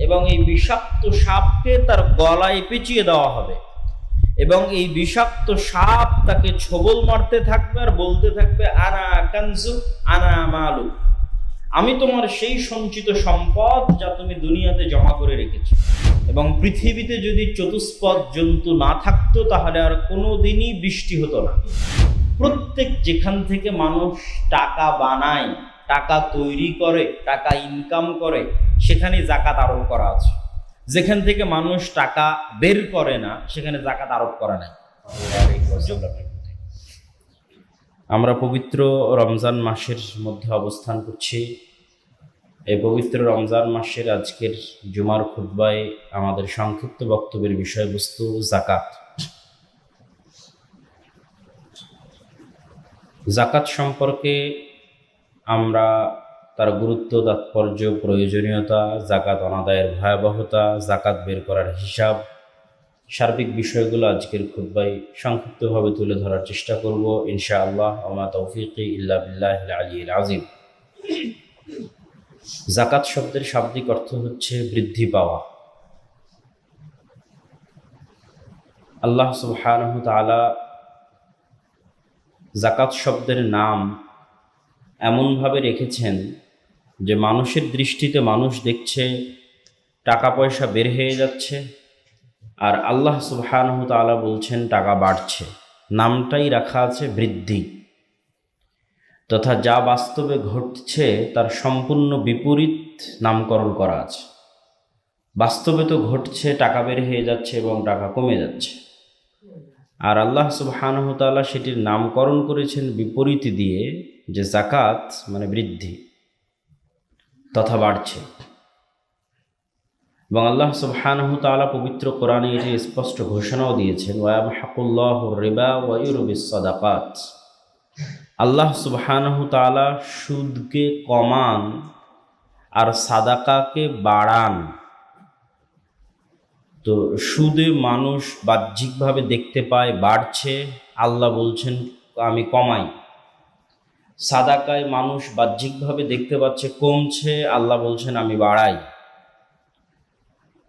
এবং এই বিষাক্ত সাপকে তার গলায় পেঁচিয়ে দেওয়া হবে এবং এই বিষাক্ত সাপ তাকে ছোবল মারতে থাকবে আর বলতে থাকবে আনা কানজু আনা মালু, আমি তোমার সেই সঞ্চিত সম্পদ যা তুমি দুনিয়াতে জমা করে রেখেছো। এবং পৃথিবীতে যদি চতুষ্পদ জন্তু না থাকতো তাহলে আর কোনোদিনই বৃষ্টি হতো না। প্রত্যেক যেখান থেকে মানুষ টাকা বানায়, টাকা তৈরি করে, টাকা ইনকাম করে, সেখানে যাকাত আরোপ করা আছে। যেখান থেকে মানুষ টাকা বের করে না সেখানে যাকাত আরোপ করা নাই। আমরা পবিত্র রমজান মাসের মধ্যে অবস্থান করছি। এই পবিত্র রমজান মাসের আজকের জুমার খুতবায় আমাদের সংক্ষিপ্ত বক্তব্যের বিষয়বস্তু যাকাত। যাকাত সম্পর্কে আমরা তার গুরুত্ব, তাৎপর্য, প্রয়োজনীয়তা, যাকাত অনাদায়ের ভয়াবহতা, যাকাত বের করার হিসাব, সার্বিক বিষয়গুলো আজকের খুতবায় সংক্ষিপ্তভাবে তুলে ধরার চেষ্টা করব ইনশাআল্লাহ। ওয়া তাওফীকি ইল্লা বিল্লাহিল আলিয়্যিল আযীম। যাকাত শব্দের শাব্দিক অর্থ হচ্ছে বৃদ্ধি পাওয়া। আল্লাহ সুবহানাহু তাআলা যাকাত শব্দের নাম এমনভাবে রেখেছেন যে মানুষের দৃষ্টিতে মানুষ দেখছে টাকা পয়সা বের হয়ে যাচ্ছে, আর আল্লাহ সুবহানাহু তাআলা বলছেন টাকা বাড়ছে। নামটাই রাখা আছে বৃদ্ধি, তথা যা বাস্তবে ঘটছে তার সম্পূর্ণ বিপরীত নামকরণ করা আছে। বাস্তবে তো ঘটছে টাকা বের হয়ে যাচ্ছে এবং টাকা কমে যাচ্ছে, আর আল্লাহ সুবহানাহু তাআলা সেটির নামকরণ করেছেন বিপরীত দিয়ে, যে যাকাত মানে বৃদ্ধি তথা বাড়ছে। এবং আল্লাহ সুবহানাহু তাআলা পবিত্র কোরআনে এটি স্পষ্ট ঘোষণাও দিয়েছেন, ওয়া ইয়ামহাকুল্লাহুর রিবা ওয়া ইউরবিস সাদাকাত। আল্লাহ সুবহানাহু তাআলা সুদকে কমান আর সাদাকাকে বাড়ান। তো সুদে মানুষ বাহ্যিকভাবে দেখতে পায় বাড়ছে, আল্লাহ বলছেন আমি কমাই। সাদাকায় মানুষ বাহ্যিকভাবে দেখতে পাচ্ছে কমছে, আল্লাহ বলছেন আমি বাড়াই।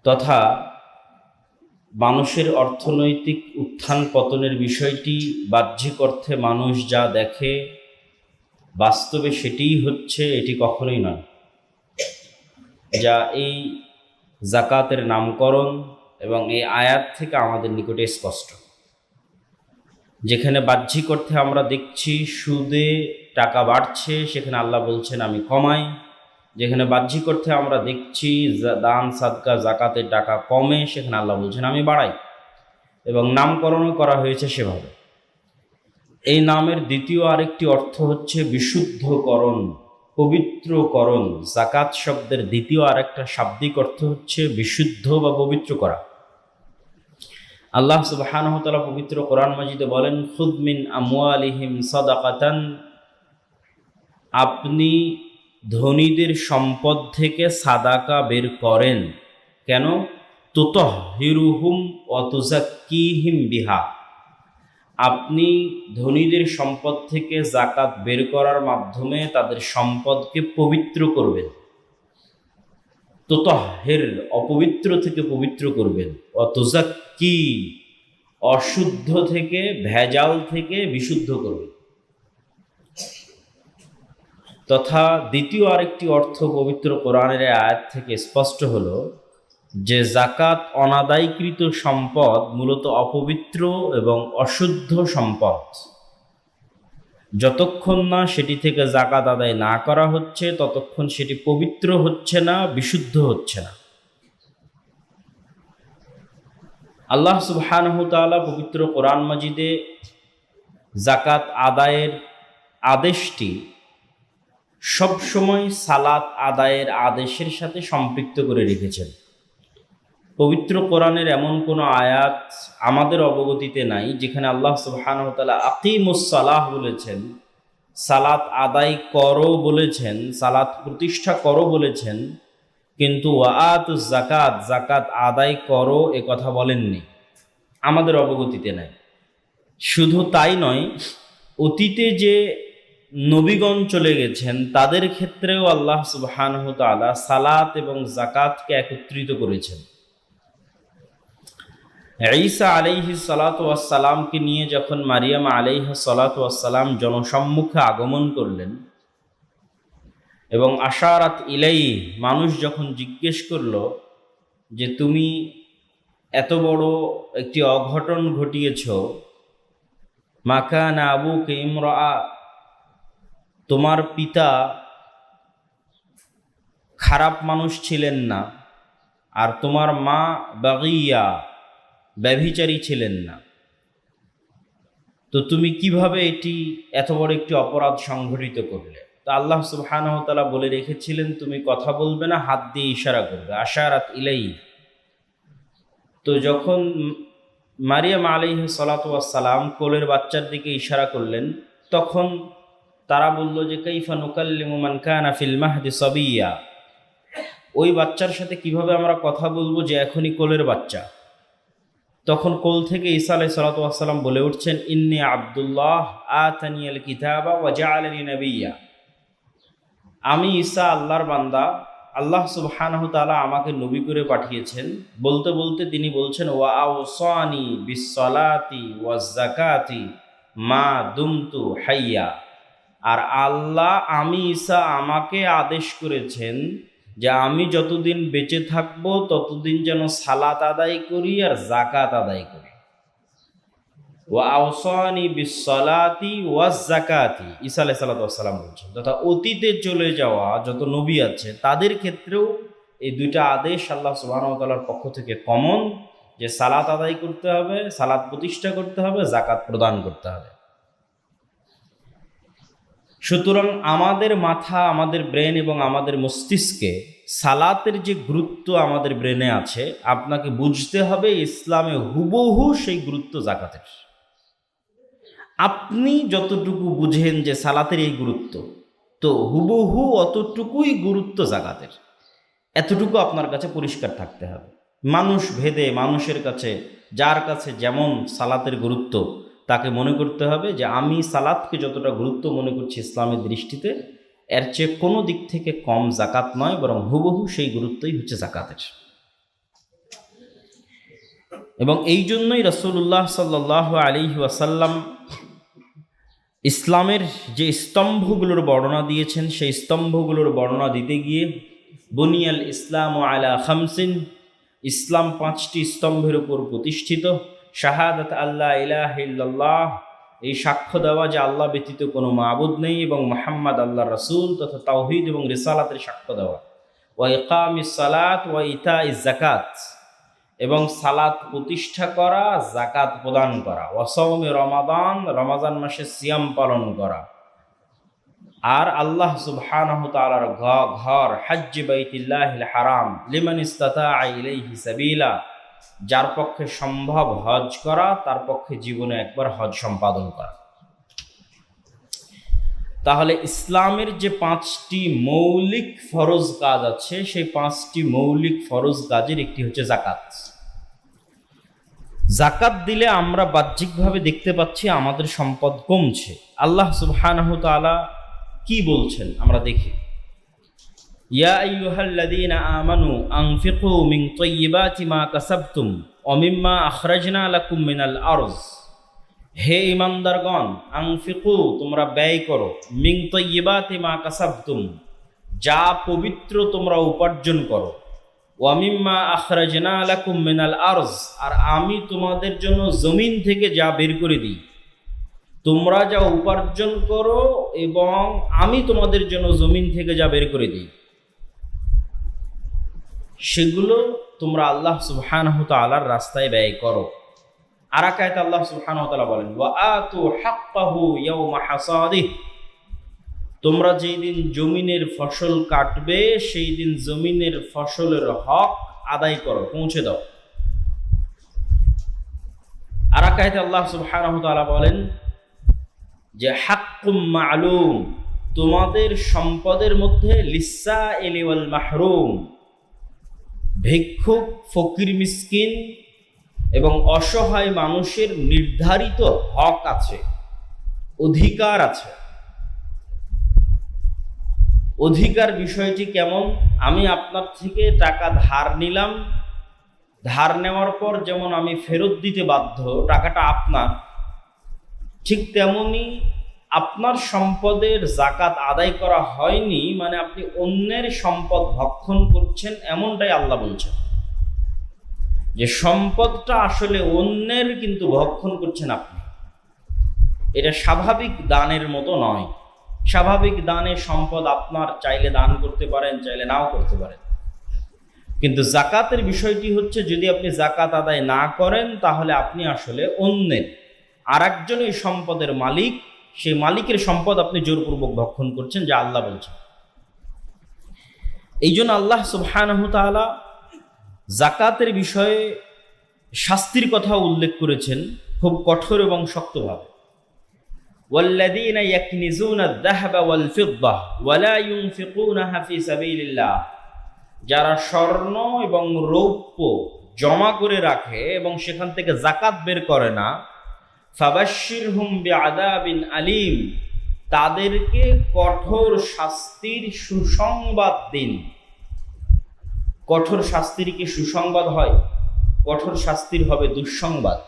তথা মানুষের অর্থনৈতিক উত্থান পতনের বিষয়টি বাহ্যিক অর্থে মানুষ যা দেখে বাস্তবে সেটিই হচ্ছে, এটি কখনোই নয়। যা এই যাকাতের নামকরণ এবং এই আয়াত থেকে আমাদের নিকটে স্পষ্ট। যেখানে বাহ্যিক অর্থে আমরা দেখছি সুদে টাকা বাড়ছে, সেখানে আল্লাহ বলছেন আমি কমাই। যেখানে বাহ্যিক অর্থে আমরা দেখছি দান সাদকা যাকাতের টাকা কমে, সেখানে আল্লাহ বলছেন আমি বাড়াই। এবং নামকরণও করা হয়েছে সেভাবে। এই নামের দ্বিতীয় আরেকটি অর্থ হচ্ছে বিশুদ্ধকরণ, পবিত্রকরণ। যাকাত শব্দের দ্বিতীয় আরেকটা শাব্দিক অর্থ হচ্ছে বিশুদ্ধ বা পবিত্র করা। আল্লাহ সুবহানাহু তাআলা পবিত্র কোরআন মাজিদে বলেন, খুয মিন আমওয়ালিহিম সাদাকাতান, আপনি ধনীদের সম্পদ থেকে সাদাকা বের করেন। কেন? তুতাহহিরুহুম ওয়া তুযাক্কিহিম বিহা, আপনি ধনীদের সম্পদ থেকে যাকাত বের করার মাধ্যমে তাদের সম্পদকে পবিত্র করবেন। তুতাহহির, অপবিত্র থেকে পবিত্র করবেন। ওয়া তুযাক্কি, অশুদ্ধ থেকে, ভেজাল থেকে বিশুদ্ধ করবেন। তথা দ্বিতীয় আরেকটি অর্থ পবিত্র কোরআনের আয়াত থেকে স্পষ্ট হলো যে যাকাত অনাদায়কৃত সম্পদ মূলত অপবিত্র এবং অশুদ্ধ সম্পদ। যতক্ষণ না সেটি থেকে যাকাত আদায় না করা হচ্ছে ততক্ষণ সেটি পবিত্র হচ্ছে না, বিশুদ্ধ হচ্ছে না। আল্লাহ সুবহানাহু তাআলা পবিত্র কোরআন মাজিদে যাকাত আদায়ের আদেশটি সবসময় সালাত আদায়ের আদেশের সাথে সম্পৃক্ত করে রেখেছেন। পবিত্র কোরআনের এমন কোনো আয়াত আমাদের অবগতিতে নাই যেখানে আল্লাহ সুবহানাহু ওয়া তাআলা আকিমুস সালাহ বলেছেন, সালাত আদায় করো বলেছেন, সালাত প্রতিষ্ঠা করো বলেছেন, কিন্তু ওয়াআতুজ যাকাত, যাকাত আদায় করো এ কথা বলেননি, আমাদের অবগতিতে নাই। শুধু তাই নয়, অতীতে যে নবীগণ চলে গেছেন তাদের ক্ষেত্রেও আল্লাহ সুবহানাহু ওয়া তাআলা সালাত এবং যাকাতকে একত্রিত করেছেন। ঈসা আলাইহিস সালাতু ওয়াস সালামকে নিয়ে যখন মারিয়াম আলাইহিস সালাতু ওয়াস সালাম জনসম্মুখে আগমন করলেন এবং আশারাত ইলাইহি, মানুষ যখন জিজ্ঞেস করলো যে তুমি এত বড় একটি অঘটন ঘটিয়েছ, মা কানা আবুকা ইমরাআ, তোমার পিতা খারাপ মানুষ ছিলেন না, আর তোমার মা বাগিয়া, ব্যভিচারী ছিলেন না, তো তুমি কিভাবে এত বড় একটি অপরাধ সংঘটিত করলে? তো আল্লাহ সুবহানাহু ওয়া তাআলা বলে রেখেছিলেন তুমি কথা বলবে না, হাত দিয়ে ইশারা করবে, আশারাত ইলাইহি। তো যখন মারিয়াম আলাইহিস সালাতু ওয়াস সালাম কোলের বাচ্চার দিকে ইশারা করলেন, তখন তারা বলল যে কাইফা নুকাল্লিমু মান কানা ফিল মাহদি সাবিয়্যা, ওই বাচ্চার সাথে কিভাবে আমরা কথা বলবো যে এখনই কোলের বাচ্চা? তখন কোল থেকে ঈসা আলাইহিস সালাতু ওয়াস সালাম বলে উঠছেন, ইন্নী আব্দুল্লাহ আতানিয়াল কিতাবা ওয়া জাআলানি নাবিয়্যা, আমি ঈসা আল্লাহর বান্দা, আল্লাহ সুবহানাহু ওয়া তাআলা আমাকে নবী করে পাঠিয়েছেন। বলতে বলতে তিনি বলছেন ওয়া আওসানি বিসসালাতি ওয়াজ যাকাতি মা দুমতু হাইয়া, আর আল্লাহ আমি ঈসা আমাকে আদেশ করেছেন যে আমি যতদিন বেঁচে থাকব ততদিন যেন সালাত আদায় করি আর যাকাত আদায় করি। ওয়া আওসানি বিসসালাতি ওয়াজ যাকাতি, ঈসা আলাইহিস সালাতু ওয়াস সালাম বলছেন, তথা অতীতে চলে যাওয়া যত নবী আছে তাদের ক্ষেত্রেও এই দুইটা আদেশ আল্লাহ সুবহানাহু ওয়া তাআলার পক্ষ থেকে কমন, যে সালাত আদায় করতে হবে, সালাত প্রতিষ্ঠা করতে হবে, যাকাত প্রদান করতে হবে। সুতরাং আমাদের মাথা, আমাদের ব্রেন এবং আমাদের মস্তিষ্কে সালাতের যে গুরুত্ব আমাদের ব্রেনে আছে, আপনাকে বুঝতে হবে ইসলামে হুবহু সেই গুরুত্ব যাকাতের। আপনি যতটুকু বুঝেন যে সালাতের এই গুরুত্ব, তো হুবহু অতটুকুই গুরুত্ব যাকাতের। এতটুকু আপনার কাছে পরিষ্কার থাকতে হবে। মানুষ ভেদে, মানুষের কাছে যার কাছে যেমন সালাতের গুরুত্ব, তাকে মনে করতে হবে যে আমি সালাতকে যতটা গুরুত্ব মনে করছি ইসলামের দৃষ্টিতে, এর চেয়ে কোনো দিক থেকে কম যাকাত নয়, বরং হুবহু সেই গুরুত্বই হচ্ছে যাকাতের। এবং এই জন্যই রাসূলুল্লাহ সাল্লাল্লাহু আলাইহি ওয়াসাল্লাম ইসলামের যে স্তম্ভগুলোর বর্ণনা দিয়েছেন, সেই স্তম্ভগুলোর বর্ণনা দিতে গিয়ে বুনিয়াল ইসলামু আলা খামসিন, ইসলাম 5টি স্তম্ভের উপর প্রতিষ্ঠিত। শাহাদাত আল্লাহ ইলাহা ইল্লাল্লাহ, এই সাক্ষ্য দেওয়া যে আল্লাহ ব্যতীত কোনো মাবুদ নেই এবং মুহাম্মদ আল্লাহর রাসূল, তথা তাওহীদ এবং রিসালাতের সাক্ষ্য দেওয়া। ওয়া ইকামিস সালাত ওয়া ইতাইজ যাকাত, এবং সালাত প্রতিষ্ঠা করা, যাকাত প্রদান করা। ওয়া সাওমে রমাদান, রমজান মাসে সিয়াম পালন করা। আর আল্লাহ সুবহানাহু ওয়া তাআলার ঘর হজ্জ বাইতুল্লাহিল হারাম লিমান ইসতাতাআ ইলাইহি সাবিলা, যার পক্ষে সম্ভব হজ করা, তার পক্ষে জীবনে একবার হজ সম্পাদন করা। তাহলে ইসলামের যে 5টি মৌলিক ফরজ কাজ আছে, সেই 5টি মৌলিক ফরজ কাজের একটি হচ্ছে যাকাত। যাকাত দিলে আমরা বাহ্যিকভাবে দেখতে পাচ্ছি আমাদের সম্পদ কমছে। আল্লাহ সুবহানাহু ওয়া তাআলা কি বলছেন আমরা দেখি, ইয়া আইয়ুহাল্লাযীনা আমানু আনফিকু মিন তাইয়্যিবাতি মা কাসাবতুম ওয়া মিম্মা আখরাজনা লাকুম মিনাল আরজ, হে ঈমানদারগণ, আনফিকু, তোমরা ব্যয় করো, মিন তাইয়্যিবাতি মা কাসাবতুম, যা পবিত্র তোমরা উপার্জন করো, ওয়া মিম্মা আখরাজনা লাকুম মিনাল আরজ, আর আমি তোমাদের জন্য জমিন থেকে যা বের করে দিই। তোমরা যা উপার্জন করো এবং আমি তোমাদের জন্য জমিন থেকে যা বের করে দিই, সেগুলো তোমরা আল্লাহ সুবহানাহু ওয়া তাআলার রাস্তায় ব্যয় করো। আর এক আয়াতে আল্লাহ সুবহানাহু ওয়া তাআলা বলেন, ওয়া আতু হাক্কাহু ইয়াওমা হাসাদিহি, তোমরা যেই দিন জমিনের ফসল কাটবে সেই দিন জমিনের ফসলের হক আদায় করো, পৌঁছে দাও। আর এক আয়াতে আল্লাহ সুবহানাহু ওয়া তাআলা বলেন যে হাক্কুম মা'লুম, তোমাদের সম্পদের মধ্যে লিসসাইলি ওয়াল মাহরুম, ভিক্ষুক, ফকির, মিসকিন এবং অসহায় মানুষের নির্ধারিত হক আছে, অধিকার আছে। অধিকার বিষয়টি কেমন? আমি আপনার থেকে টাকা ধার নিলাম, ধার নেওয়ার পর যেমন আমি ফেরত দিতে বাধ্য, টাকাটা আপনার, ঠিক তেমনি আপনার সম্পদের জাকাত আদায় করা হয়নি মানে আপনি অন্যের সম্পদ ভক্ষণ করছেন, এমনটাই আল্লাহ বলছেন। যে সম্পদটা আসলে অন্যের, কিন্তু ভক্ষণ করছেন আপনি। এটা স্বাভাবিক দানের মতো নয়। স্বাভাবিক দানে সম্পদ আপনার, চাইলে দান করতে পারেন, চাইলে নাও করতে পারেন। কিন্তু জাকাতের বিষয়টি হচ্ছে, যদি আপনি জাকাত আদায় না করেন তাহলে আপনি আসলে অন্যের, আর একজন এই সম্পদের মালিক, সেই মালিকের সম্পদ আপনি জোরপূর্বক ভক্ষণ করছেন, যা আল্লাহ বলছেন। এই জন্য আল্লাহ সুবহানাহু ওয়া তাআলা জাকাতের বিষয়ে শাস্তির কথা উল্লেখ করেছেন খুব কঠোর এবং শক্তভাবে। ওয়াল্লাযীনা ইয়াকনিজুনা আয-যাহাবা ওয়াল ফিদ্দা ওয়া লা ইউনফিকুনাহা ফী সাবিলিল্লাহ, যারা স্বর্ণ এবং রৌপ্য জমা করে রাখে এবং সেখান থেকে জাকাত বের করে না, ফাবাশশিরহুম বিআযাবিন আলীম, তাদেরকে কঠোর শাস্তির সুসংবাদ দিন। কঠোর শাস্তির কি সুসংবাদ হয়? কঠোর শাস্তির হবে দুঃসংবাদ।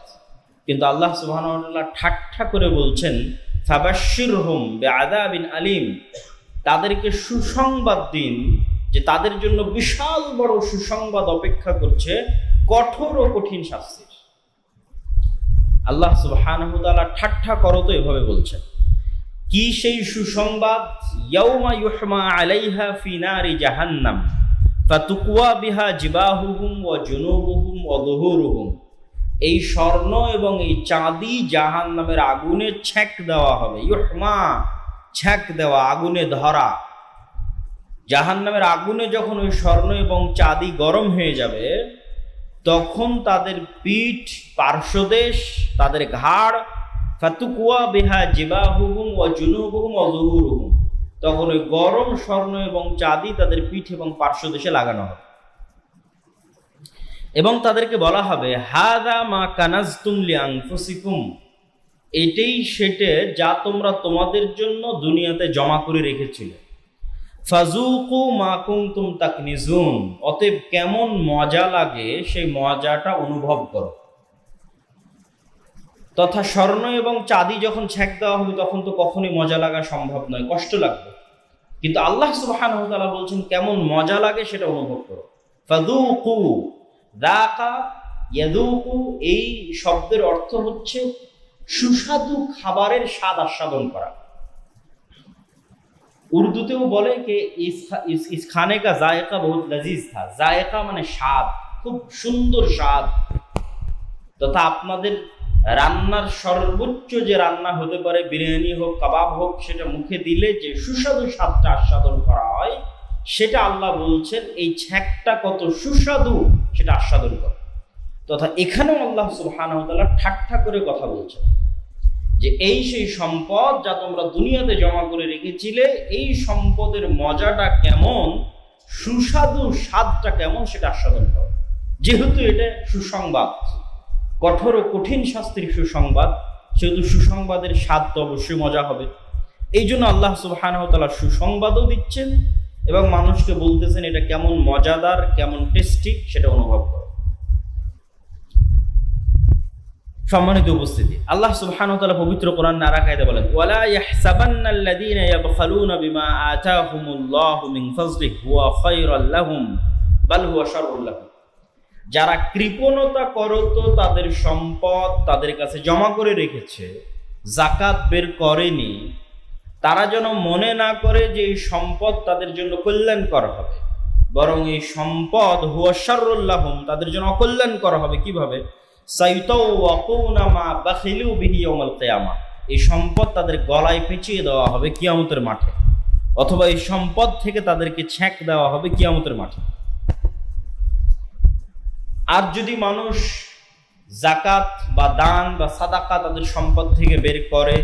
কিন্তু আল্লাহ সুবহানাহু ওয়া তাআলা ঠাট্টা করে বলছেন ফাবাশশিরহুম বিআযাবিন আলীম, তাদেরকে সুসংবাদ দিন যে তাদের জন্য বিশাল বড় সুসংবাদ অপেক্ষা করছে, কঠোর ও কঠিন শাস্তির। আল্লাহ সুবহানাহু ওয়া তাআলা ঠাট্টা করো তো এভাবে বলছেন। কি সেই সুসংবাদ? ইয়াউমা ইউহমা আলাইহা ফি নারি জাহান্নাম ফাতুকওয়া বিহা জিবাহুহুম ওয়া জুনুবুহুম ওয়া যুহুরুহুম, এই স্বর্ণ এবং এই চাঁদি জাহান্নামের আগুনে ছ্যাঁক দেওয়া হবে। ইউহমা, ছ্যাঁক দেওয়া, আগুনে ধরা। জাহান্নামের আগুনে যখন ওই স্বর্ণ এবং চাঁদি গরম হয়ে যাবে, তখন তাদের পিঠ, পার্শ্বদেশ, তাদের ঘাড়, ফাতুকওয়া বিহা জিবাহুহুম ওয়া জুনুবুহুম ওয়া যুহুরুহুম, তখন ওই গরম স্বর্ণ এবং চাঁদি তাদের পিঠ এবং পার্শ্বদেশে লাগানো হবে এবং তাদেরকে বলা হবে হাযা মা কানাজতুম লিআনফুসিকুম, এটাই সেটা যা তোমরা তোমাদের জন্য দুনিয়াতে জমা করে রেখেছিলে। ফাযুকু মা কুনতুম তাকনিজুন, অতএব কেমন মজা লাগে সেই মজাটা অনুভব করো। তথা স্বর্ণ এবং চাঁদি যখন ছ্যাঁক দেওয়া হবে তখন তো কখনোই মজা লাগা সম্ভব নয়, কষ্ট লাগবে। কিন্তু আল্লাহ সুবহানাহু ওয়া তাআলা বলছেন কেমন মজা লাগে সেটা অনুভব করো। ফাযুকু, যাকা ইয়াযুকু, এই শব্দের অর্থ হচ্ছে সুস্বাদু খাবারের স্বাদ আস্বাদন করা। উর্দুতেও বলে যে ইস খানে কা জায়কা বহুত লজিজ থা। জায়কা মানে স্বাদ, খুব সুন্দর স্বাদ। তথা আপনাদের রান্নার সর্বোচ্চ যে রান্না হতে পারে, বিরিয়ানি হোক, কাবাব হোক, সেটা মুখে দিলে যে সুস্বাদু স্বাদটা আস্বাদন করা হয়, সেটা আল্লাহ বলছেন এই ছ্যাঁকটা কত সুস্বাদু সেটা আস্বাদন করে। তথা এখানেও আল্লাহ সুবহানাহু ওয়া তাআলা ঠাট্টা করে কথা বলছেন যে এই সেই সম্পদ যা তোমরা দুনিয়াতে জমা করে রেখেছিলে, এই সম্পদের মজাটা কেমন, সুস্বাদু স্বাদটা কেমন সেটা আস্বাদন করো। যেহেতু এটা সুসংবাদ, কঠোর ও কঠিন শাস্তির সুসংবাদ, সেহেতু সুসংবাদের স্বাদ তো অবশ্যই মজা হবে। এই জন্য আল্লাহ সুবহানাহু ওয়া তাআলা সুসংবাদও দিচ্ছেন এবং মানুষকে বলতেছেন এটা কেমন মজাদার, কেমন টেস্টি সেটা অনুভব করো। সম্মানিত উপস্থিতি, আল্লাহ সুবহানাহু ওয়া তাআলা পবিত্র কোরআন নারা কায়দা বলেন ওয়ালা ইয়াহসাবান্নাল্লাযীনা ইয়াবখালুনা বিমা আতাহুমুল্লাহু মিন ফাজলিহি হুয়া খায়রাল লাহুম বাল হুয়া শাররুল লাহুম, যারা কৃপণতা করত তাদের সম্পদ তাদের কাছে জমা করে রেখেছে, যাকাত বের করেনি, তারা যেন মনে না করে যে এই সম্পদ তাদের জন্য কল্যাণকর হবে, বরং এই সম্পদ হুয়া শাররুল লাহুম, তাদের জন্য অকল্যাণকর হবে। কিভাবে? সাইতাওয়াকুনা মা বাখিলু বিহি ইয়াউমাল কিয়ামা, এই সম্পদ তাদের গলায় পেঁচিয়ে দেওয়া হবে কিয়ামতের মাঠে, অথবা এই সম্পদ থেকে তাদেরকে ছ্যাঁক দেওয়া হবে কিয়ামতের মাঠে। আর যদি মানুষ যাকাত বা দান বা সাদাকা তাদের সম্পদ থেকে বের করে,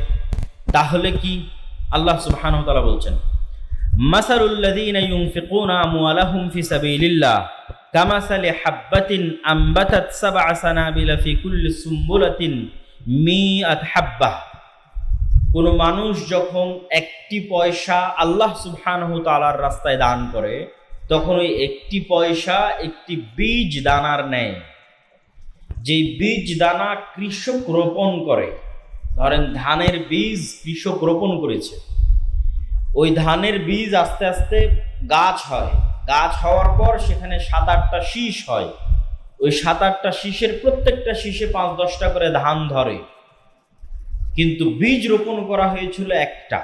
তাহলে কি? আল্লাহ সুবহানাহু ওয়া তাআলা বলছেন মাসালুল লাযীনা ইউনফিকুনা আমওয়ালাহুম ফি সাবিলিল্লাহ কামাসালি হাব্বাতিন আমবাতাত সাবআ সানাবিলা ফি কুল্লি সুম্বুলাতিন মিআত হাব্বাহ কোনো মানুষ যখন একটি পয়সা আল্লাহ সুবহানাহু তাআলার রাস্তায় দান করে, তখন ওই একটি পয়সা একটি বীজ দানার ন্যায়। যেই বীজ দানা কৃষক রোপণ করে, ধরেন ধানের বীজ কৃষক রোপণ করেছে, ওই ধানের বীজ আস্তে আস্তে গাছ হয়, গাছ হওয়ার পর সেখানে 7-8টা শীষ হয়, ওই 7-8টা শীষের প্রত্যেকটা শীষে 5-10টা করে ধান ধরে, কিন্তু বীজ রোপণ করা হয়েছিল একটা।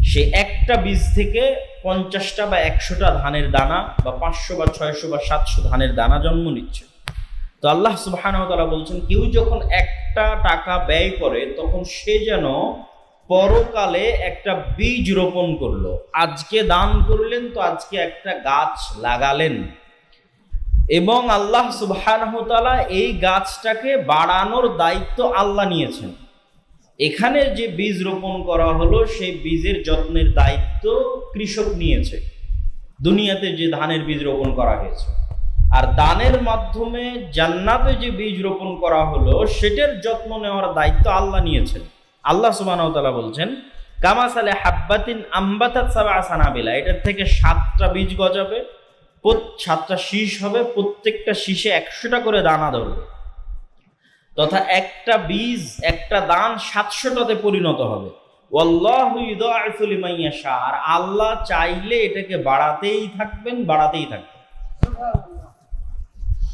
সে একটা বীজ থেকে 50টা বা 100টা ধানের দানা বা 500 বা 600 বা 700 ধানের দানা জন্ম নিচ্ছে। তো আল্লাহ সুবহানাহু ওয়া তাআলা বলছেন, কেউ যখন একটা টাকা ব্যয় করে তখন সে যেন পরকালে একটা বীজ রোপণ করলো। আজকে দান করলেন তো আজকে একটা গাছ লাগালেন, এবং আল্লাহ সুবহানাহু ওয়া তাআলা এই গাছটাকে বাড়ানোর দায়িত্ব আল্লাহ নিয়েছেন। এখানে যে বীজ রোপণ করা হলো সেই বীজের যত্নের দায়িত্ব কৃষক নিয়েছে, দুনিয়াতে যে ধানের বীজ রোপণ করা হয়েছে। আর দানের মাধ্যমে জান্নাতে যে বীজ রোপণ করা হলো সেটার যত্ন নেওয়ার দায়িত্ব আল্লাহ নিয়েছেন। আল্লাহ সুবহানাহু ওয়া তাআলা বলছেন, কামাসালে হাব্বাতিন আম্বাতাত সাবআ সানাবিলা, এটার থেকে 7টা বীজ গজাবে, 7টা শীষ হবে, প্রত্যেকটা শীষে 100টা করে দানা ধরবে, তথা একটা বীজ একটা দান 700টাতে পরিণত হবে। ওয়াল্লাহু ইউদাইফু লিমান ইয়াশা, আর আল্লাহ চাইলে এটাকে বাড়াতেই থাকবেন, বাড়াতেই থাকবেন।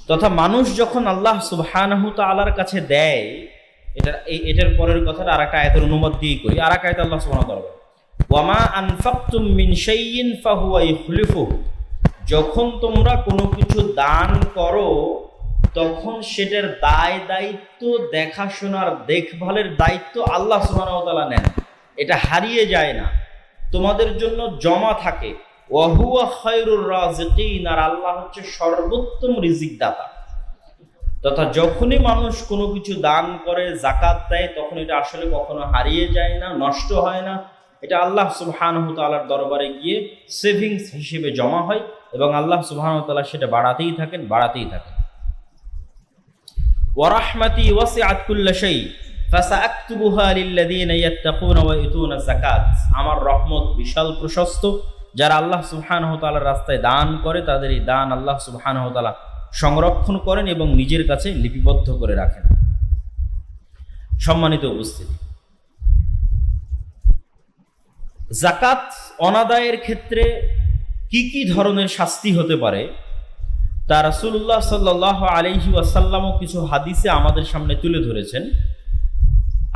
তথা মানুষ যখন আল্লাহ সুবহানাহু তাআলার কাছে দেয়, এটার পরের কথাটা আরেকটা আয়াতের অনুবাদ দিয়ে করি। আরেকটা আয়াতে আল্লাহ সুবহানাহু ওয়া তাআলা বলেন, ওয়ামা আনফাকতুম মিন শাইইন ফাহুয়া ইখলিফুহু, যখন তোমরা কোনো কিছু দান করো তখন সেটার দায় দায়িত্ব, দেখাশোনার দেখভালের দায়িত্ব আল্লাহ সুবহানাহু ওয়া তাআলা নেন। এটা হারিয়ে যায় না, তোমাদের জন্য জমা থাকে। ওয়া হুয়া খায়রুর রাযিকিন, আর আল্লাহ হচ্ছে সর্বোত্তম রিজিক দাতা। তথা যখনই মানুষ কোনো কিছু দান করে, যাকাত দেয়, তখন এটা আসলে কখনো হারিয়ে যায় না, নষ্ট হয় না। এটা আল্লাহ সুবহানাহু তাআলার দরবারে গিয়ে সেভিংস হিসেবে জমা হয়, এবং আল্লাহ সুবহানাহু তাআলা সেটা বাড়াতেই থাকেন, বাড়াতেই থাকেন। ওয়া রাহমাতি ওয়াসিআত কুল্লা শাই ফাসাআকতুবুহা লিল্লাযীনা ইয়াত্তাকুনা ওয়া ইউতুনা যাকাত, আমার রহমত বিশাল প্রশস্ত, যারা আল্লাহ সুবহানাহু তাআলার রাস্তায় দান করে তাদের এই দান আল্লাহ সুবহানাহু তাআলা সংরক্ষণ করেন এবং নিজের কাছে লিপিবদ্ধ করে রাখেন। সম্মানিত উপস্থিতি, যাকাত অনাদায়ের ক্ষেত্রে কি কি ধরনের শাস্তি হতে পারে তা রাসূলুল্লাহ সাল্লাল্লাহু আলাইহি ওয়াসাল্লামও কিছু হাদিসে আমাদের সামনে তুলে ধরেছেন।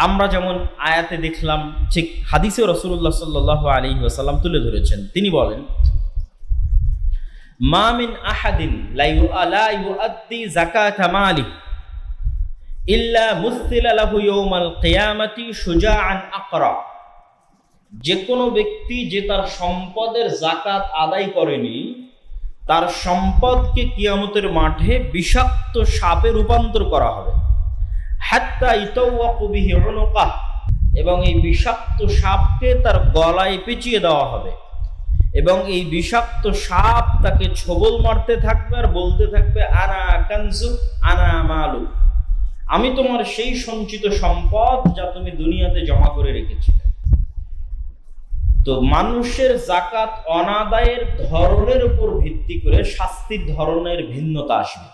আমরা যেমন আয়াতে দেখলাম, ঠিক হাদিসেও রাসূলুল্লাহ সাল্লাল্লাহু আলাইহি ওয়াসাল্লাম তুলে ধরেছেন। তিনি বলেন, মা মিন আহাদিন লা ইউআদ্দি যাকাতা মালিহি ইল্লা মুসিলা লাহু ইয়াউমাল কিয়ামাতি শুজাআন আকরা, যে কোনো ব্যক্তি যে তার সম্পদের যাকাত আদায় করেনি, তার সম্পদকে কিয়ামতের মাঠে বিষাক্ত সাপে রূপান্তর করা হবে। হাত্তা ইতাওয়াকু বিহি উনুকাহ, এবং এই বিষাক্ত সাপকে তার গলায় পেঁচিয়ে দেওয়া হবে, এবং এই বিষাক্ত সাপ তাকে ছোবল মারতে থাকবে আর বলতে থাকবে, আনা কানজুক আনা মালুক, আমি তোমার সেই সঞ্চিত সম্পদ যা তুমি দুনিয়াতে জমা করে রেখেছিলে। তো মানুষের যাকাত অনাদায়ের ধরনের উপর ভিত্তি করে শাস্তির ধরনের ভিন্নতা আসবে।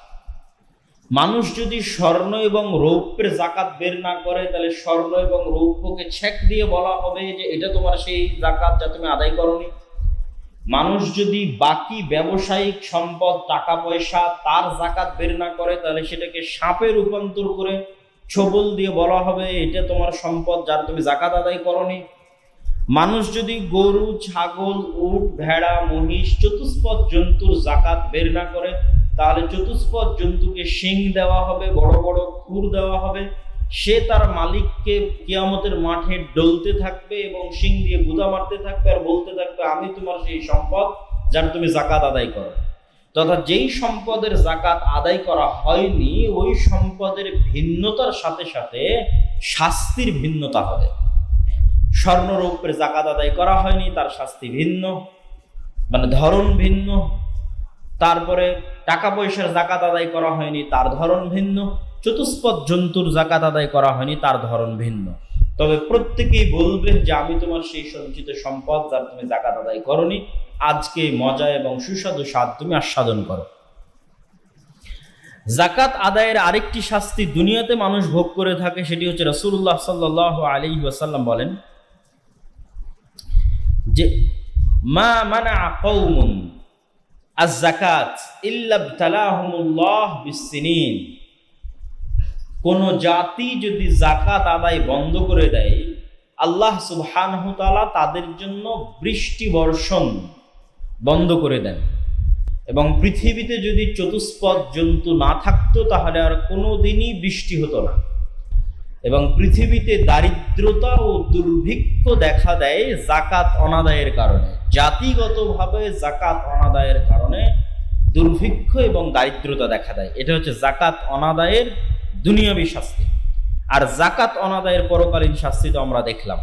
মানুষ যদি স্বর্ণ এবং রৌপ্যের যাকাত বের না করে, তাহলে স্বর্ণ এবং রৌপ্যকে ছেক দিয়ে বলা হবে যে এটা তোমার সেই যাকাত যা তুমি আদায় করনি। মানুষ যদি বাকি ব্যবসায়িক সম্পদ, টাকা পয়সা, তার যাকাত বের না করে, তাহলে সেটাকে সাপে রূপান্তর করে ছোবল দিয়ে বলা হবে এটা তোমার সম্পদ যার তুমি যাকাত আদায় করনি। মানুষ যদি গরু, ছাগল, উট, ভেড়া, মহিষ, চতুষ্পদ জন্তুর যাকাত বের না করে, তাহলে চতুষ্পদ জন্তুকে শিং দেওয়া হবে, বড় বড় খুর দেওয়া হবে, সে তার মালিককে কিয়ামতের মাঠে ডলতে থাকবে এবং শিং দিয়ে গুদা মারতে থাকবে আর বলতে থাকবে, আমি তোমার সেই সম্পদ যার তুমি যাকাত আদায় করো। তথা যেই সম্পদের যাকাত আদায় করা হয়নি, ওই সম্পদের ভিন্নতার সাথে সাথে শাস্তির ভিন্নতা হবে। স্বর্ণরৌপ্যের যাকাত আদায় করা হয়নি, তার শাস্তি ভিন্ন, মানে ধরন ভিন্ন। তারপরে টাকা পয়সার যাকাত আদায় করা হয়নি, তার ধরন ভিন্ন। চতুষ্পদ জন্তুর যাকাত আদায় করা হয়নি, তার ধরন ভিন্ন। তবে প্রত্যেকেই বলবে যে আমি তোমার সেই সঞ্চিত সম্পদ যার তুমি যাকাত আদায় করনি, আজকে মজা এবং সুস্বাদু স্বাদ তুমি আস্বাদন করো। যাকাত আদায়ের আরেকটি শাস্তি দুনিয়াতে মানুষ ভোগ করে থাকে, সেটি হচ্ছে রাসূলুল্লাহ সাল্লাল্লাহু আলাইহি ওয়াসাল্লাম বলেন যে মা মানা কওমুন আয-যাকাত ইল্লা ইবতালাহুমুল্লাহ বিস-সিনিন। কোন জাতি যদি যাকাত আদায় বন্ধ করে দেয়, আল্লাহ সুবহানাহু ওয়া তাআলা তাদের জন্য বৃষ্টি বর্ষণ বন্ধ করে দেন। এবং পৃথিবীতে যদি চতুষ্পদ জন্তু না থাকতো তাহলে আর কোনোদিনই বৃষ্টি হতো না। এবং পৃথিবীতে দারিদ্রতা ও দুর্ভিক্ষ দেখা দেয় যাকাত অনাদায়ের কারণে। জাতিগতভাবে যাকাত অনাদায়ের কারণে দুর্ভিক্ষ এবং দারিদ্রতা দেখা দেয়। এটা হচ্ছে যাকাত অনাদায়ের দুনিয়াবী শাস্তি। আর যাকাত অনাদায়ের পরকালীন শাস্তি তো আমরা দেখলাম।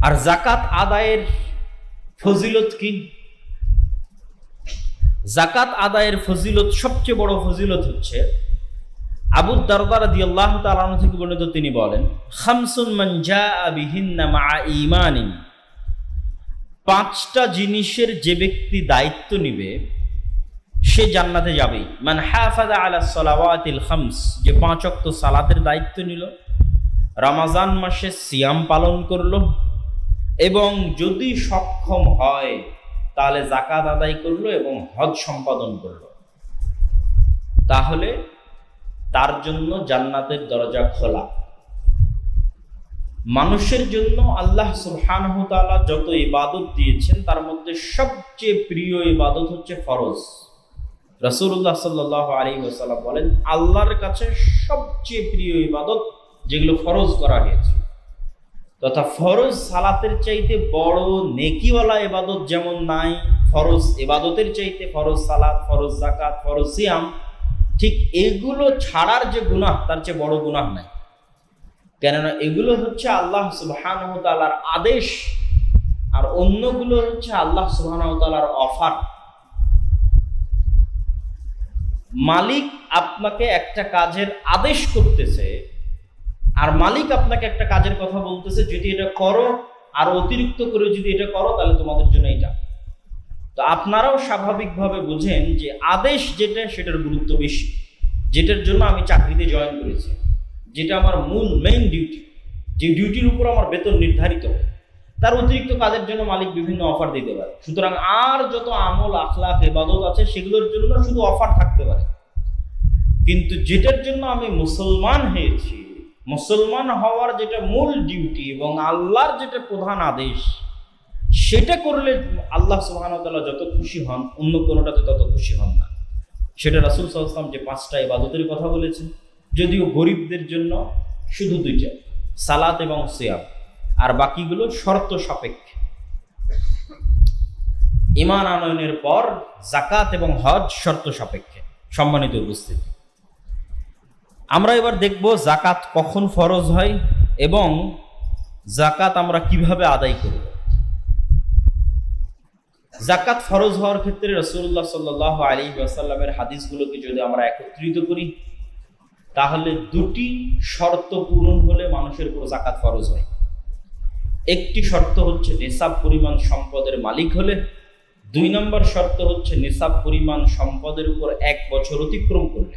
আর যাকাত আদায়ের ফজিলত কি? যাকাত আদায়ের ফজিলত, সবচেয়ে বড় ফজিলত হচ্ছে আবু দারদা রাদিয়াল্লাহু তাআলা আনহু থেকে বর্ণিত, তিনি বলেন খামসুন মান জাআ বিহিন্না মা ঈমানিন। পাঁচটা জিনিসের যে ব্যক্তি দায়িত্ব নিবে সে জান্নাতে যাবে। মান হাফাযা আলা সালাওয়াতিল খামস, যে 5 ওয়াক্ত সালাতের দায়িত্ব নিল, রমজান মাসে সিয়াম পালন করলো, এবং যদি সক্ষম হয় তাহলে যাকাত আদায় করলো এবং হজ সম্পাদন করলো, তাহলে তার জন্য জান্নাতের দরজা খোলা। মানুষের জন্য আল্লাহ সুবহানাহু ওয়া তাআলা যত ইবাদত দিয়েছেন তার মধ্যে সবচেয়ে প্রিয় ইবাদত হচ্ছে ফরজ। রাসূলুল্লাহ সাল্লাল্লাহু আলাইহি ওয়াসাল্লাম বলেন আল্লাহর কাছে সবচেয়ে প্রিয় ইবাদত যেগুলো ফরজ করা হয়েছে, তথা ফরজ সালাতের চাইতে বড় নেকিওয়ালা ইবাদত যেমন নাই, ফরজ ইবাদতের চাইতে ফরজ সালাত, ফরজ যাকাত, ফরজ সিয়াম, ঠিক এগুলো ছাড়ার যে গুনাহ তার চেয়ে বড় গুনাহ নাই। কেননা এগুলো হচ্ছে আল্লাহ সুবহানাহু ওয়া তাআলার আদেশ, আর অন্যগুলো হচ্ছে আল্লাহ সুবহানাহু ওয়া তাআলার অফার। মালিক আপনাকে একটা কাজের আদেশ করতেছে, আর মালিক আপনাকে একটা কাজের কথা বলতেছে, যদি এটা করো আর অতিরিক্ত করে যদি এটা করো তাহলে তোমাদের জন্য এটা। তো আপনারাও স্বাভাবিকভাবে বুঝেন যে আদেশ যেটা সেটার গুরুত্ব বেশি। যেটার জন্য আমি চাকরিতে জয়েন করেছি, যেটা আমার মূল মেইন ডিউটি, যে ডিউটির উপর আমার বেতন নির্ধারিত হয়, তার অতিরিক্ত কাজের জন্য মালিক বিভিন্ন অফার দিতে পারে। সুতরাং আর যত আমল আখলাক ইবাদত আছে সেগুলোর জন্য শুধু অফার থাকতে পারে, কিন্তু যেটার জন্য আমি মুসলমান হয়েছি, মুসলমান হওয়ার যেটা মূল ডিউটি এবং আল্লাহর যেটা প্রধান আদেশ, সেটা করলে আল্লাহ সুবহানাহু ওয়া তাআলা যত খুশি হন অন্য কোনোটাতে তত খুশি হন না। সেটা রাসূল সাল্লাল্লাহু আলাইহি ওয়াসাল্লাম যে 5টা ইবাদতের কথা বলেছেন, যদিও গরিবদের জন্য শুধু 2টা, সালাত এবং সিয়াম, আর বাকিগুলো শর্ত সাপেক্ষে। ঈমান আনয়নের পর যাকাত এবং হজ শর্ত সাপেক্ষে। সম্মানিত উপস্থিতি, আমরা এবার দেখব যাকাত কখন ফরজ হয় এবং যাকাত আমরা কিভাবে আদায় করব। যাকাত ফরজ হওয়ার ক্ষেত্রে রাসূলুল্লাহ সাল্লাল্লাহু আলাইহি ওয়াসাল্লামের হাদিসগুলোকে যদি আমরা একত্রিত করি, তাহলে 2টি শর্ত পূরণ হলে মানুষের উপর যাকাত ফরজ হয়। একটি শর্ত হচ্ছে নিসাব পরিমাণ সম্পদের মালিক হলে, 2 নম্বর শর্ত হচ্ছে নিসাব পরিমাণ সম্পদের উপর 1 বছর অতিক্রম করলে।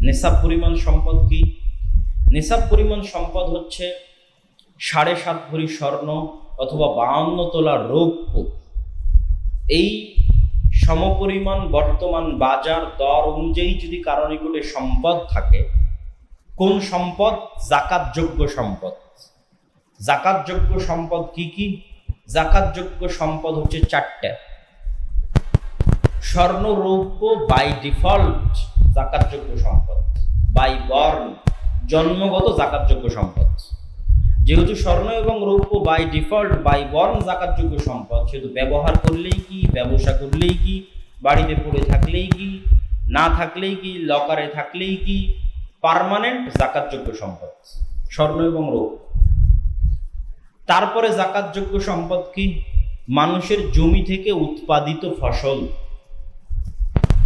নিসাব পরিমাণ সম্পদ কি? নিসাব পরিমাণ সম্পদ হচ্ছে 7.5 ভরি স্বর্ণ অথবা 52 তোলা রৌপ্য। এই সমপরিমাণ বর্তমান বাজার দর অনুযায়ী যদি কারো নিকটে সম্পদ থাকে, কোন সম্পদ? যাকাতযোগ্য সম্পদ। যাকাতযোগ্য সম্পদ কি কি? যাকাতযোগ্য সম্পদ হচ্ছে 4টা। স্বর্ণ রৌপ্য বাই ডিফল্ট যাকাতযোগ্য সম্পদ, বাই বর্ন জন্মগত যাকাতযোগ্য সম্পদ। যেহেতু স্বর্ণ এবং রৌপ্য বাই ডিফল্ট বাই বর্ন যাকাতযোগ্য সম্পদ, সেহেতু ব্যবহার করলেই কি, ব্যবসা করলেই কি, বাড়িতে পড়ে থাকলেই কি, না থাকলেই কি, লকারে থাকলেই কি, পার্মানেন্ট যাকাতযোগ্য সম্পদ স্বর্ণ এবং রৌপ্য। তারপরে যাকাতযোগ্য সম্পদ কি? মানুষের জমি থেকে উৎপাদিত ফসল।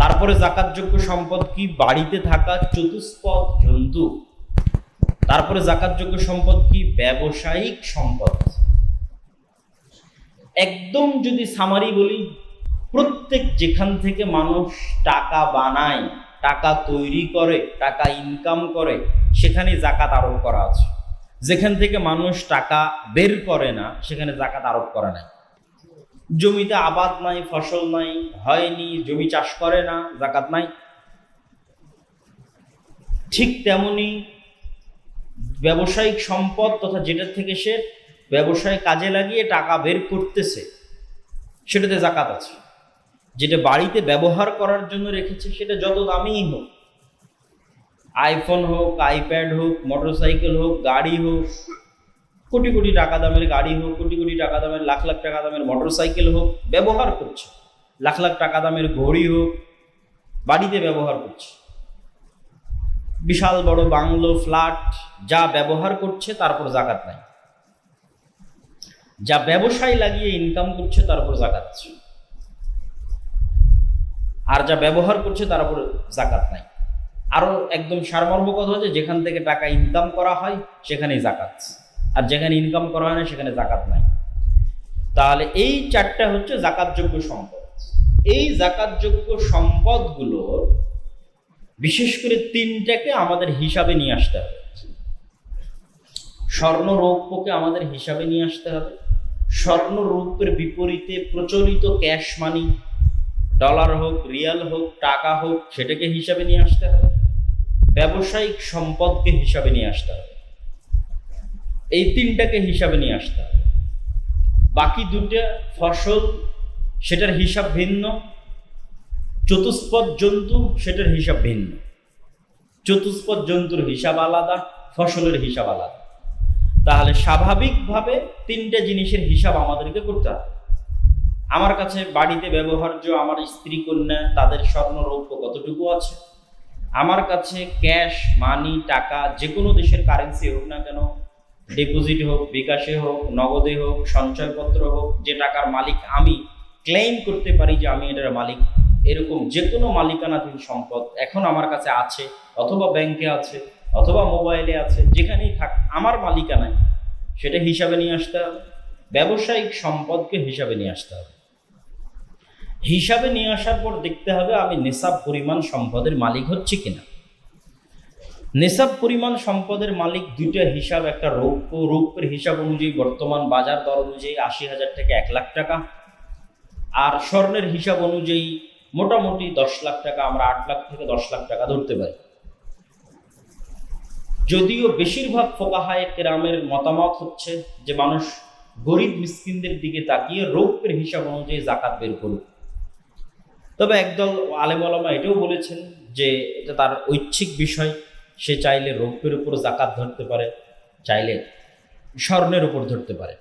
তারপরে যাকাতযোগ্য সম্পদ কি? বাড়িতে থাকা চতুষ্পদ জন্তু। তারপরে জাকাতযোগ্য সম্পদ কি? ব্যবসায়িক সম্পদ। একদম যদি সামারি বলি, প্রত্যেক যেখান থেকে মানুষ টাকা বানায়, টাকা তৈরি করে, টাকা ইনকাম করে, সেখানে জাকাত আরোপ করা আছে। যেখান থেকে মানুষ টাকা বের করে না, সেখানে জাকাত আরোপ করা নাই। জমিতে আবাদ নাই, ফসল নাই, হয়নি, জমি চাষ করে না, জাকাত নাই। ঠিক তেমনি ব্যবসায়িক সম্পদ তথা যেটা থেকে সে ব্যবসায় কাজে লাগিয়ে টাকা বের করতেছে, সেটাতে জাকাত আছে। যেটা বাড়িতে ব্যবহার করার জন্য রেখেছে, সেটা যত দামিই হোক, আইফোন হোক, আইপ্যাড হোক, মোটরসাইকেল হোক, গাড়ি হোক, কোটি কোটি টাকা দামের গাড়ি হোক, কোটি কোটি টাকা দামের, লাখ লাখ টাকা দামের মোটরসাইকেল হোক, ব্যবহার করছে। লাখ লাখ টাকা দামের ঘড়ি হোক, বাড়িতে ব্যবহার করছে। বিশাল বড় বাংলো, ফ্ল্যাট, যা ব্যবহার করছে তারপর জাকাত নাই। যা ব্যবসায় লাগিয়ে ইনকাম করছে তার উপর জাকাত আছে, আর যা ব্যবহার করছে তার উপর জাকাত নাই। আরো একদম সারমর্ম কথা হচ্ছে, যেখান থেকে টাকা ইনকাম করা হয় সেখানেই জাকাত, আর যেখানে ইনকাম করা হয় না সেখানে জাকাত নাই। তাহলে এই চারটা হচ্ছে জাকাতযোগ্য সম্পদ। এই জাকাতযোগ্য সম্পদগুলোর বিশেষ করে তিনটাকে আমাদের হিসাবে নিয়ে আসতে হবে। স্বর্ণ রৌপ্যকে আমাদের হিসাবে নিয়ে আসতে হবে। স্বর্ণ রৌপ্যের বিপরীতে প্রচলিত ক্যাশ মানি, ডলার হোক, রিয়াল হোক, টাকা হোক, সেটাকে হিসাবে নিয়ে আসতে হবে। ব্যবসায়িক সম্পদকে হিসাবে নিয়ে আসতে হবে। এই তিনটাকে হিসাবে নিয়ে আসতে হবে। বাকি দুটো ফসল, সেটার হিসাব ভিন্ন। চতুষ্পদ জন্তু, সেটার হিসাব ভিন্ন। চতুষ্পদ জন্তুর হিসাব আলাদা, ফসলের হিসাব আলাদা। তাহলে স্বাভাবিকভাবে তিনটে জিনিসের হিসাব আমাদেরকে করতে হবে। আমার কাছে বাড়িতে ব্যবহার্য আমার স্ত্রী কন্যা, তাদের স্বর্ণ রৌপ্য কতটুকু আছে, আমার কাছে ক্যাশ মানি, টাকা, যে কোনো দেশের কারেন্সি হোক না কেন, ডিপোজিট হোক, বিকাশে হোক, নগদে হোক, সঞ্চয়পত্র হোক, যে টাকার মালিক আমি ক্লেইম করতে পারি যে আমি এটার মালিক, এরকম যে কোনো মালিকানাধীন সম্পদ এখন আমার কাছে আছে, অথবা ব্যাংকে আছে, অথবা মোবাইলে আছে, যেখানেই থাক আমার মালিকানায়, সেটা হিসাবে নিয়ে আসতে হবে। ব্যবসায়িক সম্পদকে হিসাবে নিয়ে আসতে হবে। হিসাবে নিয়ে আসার পর দেখতে হবে আমি নিসাব পরিমাণ সম্পদের মালিক হচ্ছে কিনা। নিসাব পরিমাণ সম্পদের মালিক দুইটা হিসাব, একটা রৌপ্য, রৌপ্যের হিসাব অনুযায়ী বর্তমান বাজার দর অনুযায়ী ৮০,০০০ থেকে ১ লাখ টাকা, আর স্বর্ণের হিসাব অনুযায়ী মোটামুটি ১০ লাখ টাকা, আমরা ৮ লাখ থেকে ১০ লাখ টাকা ধরতে পারি। যদিও বেশিরভাগ ফোকাহায়ে কেরামের মতামত হচ্ছে যে মানুষ গরিব মিসকিনদের দিকে তাকিয়ে রৌপ্যের হিসাব অনুযায়ী জাকাত বের করুক। তবে একদল আলেম ওলামা এটাও বলেছেন যে এটা তার ঐচ্ছিক বিষয়, সে চাইলে রৌপ্যের উপর জাকাত ধরতে পারে, চাইলে স্বর্ণের উপর ধরতে পারে।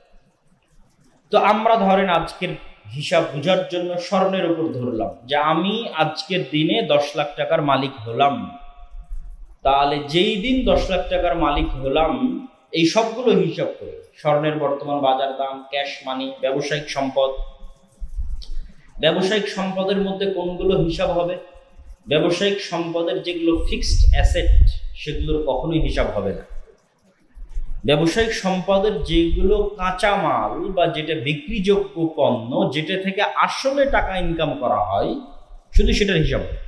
তো আমরা ধরেন আজকের হিসাব বোঝার জন্য স্বর্ণের উপর ধরলাম যে আমি আজকের দিনে ১০ লাখ টাকার মালিক হলাম। তাহলে যেই দিন ১০ লাখ টাকার মালিক হলাম, এই সবগুলো হিসাব করে স্বর্ণের বর্তমান বাজার দাম, ক্যাশ মানি, ব্যবসায়িক সম্পদ, ব্যবসায়িক সম্পদের মধ্যে কোনগুলো হিসাব হবে? ব্যবসায়িক সম্পদের যেগুলো ফিক্সড অ্যাসেট, সেগুলোর কখনোই হিসাব হবে না। ব্যবসায়িক সম্পদের যেগুলো কাঁচামাল বা যেটা বিক্রিযোগ্য পণ্য, যেটা থেকে আসলে টাকা ইনকাম করা হয়, শুধু সেটার হিসাব হবে।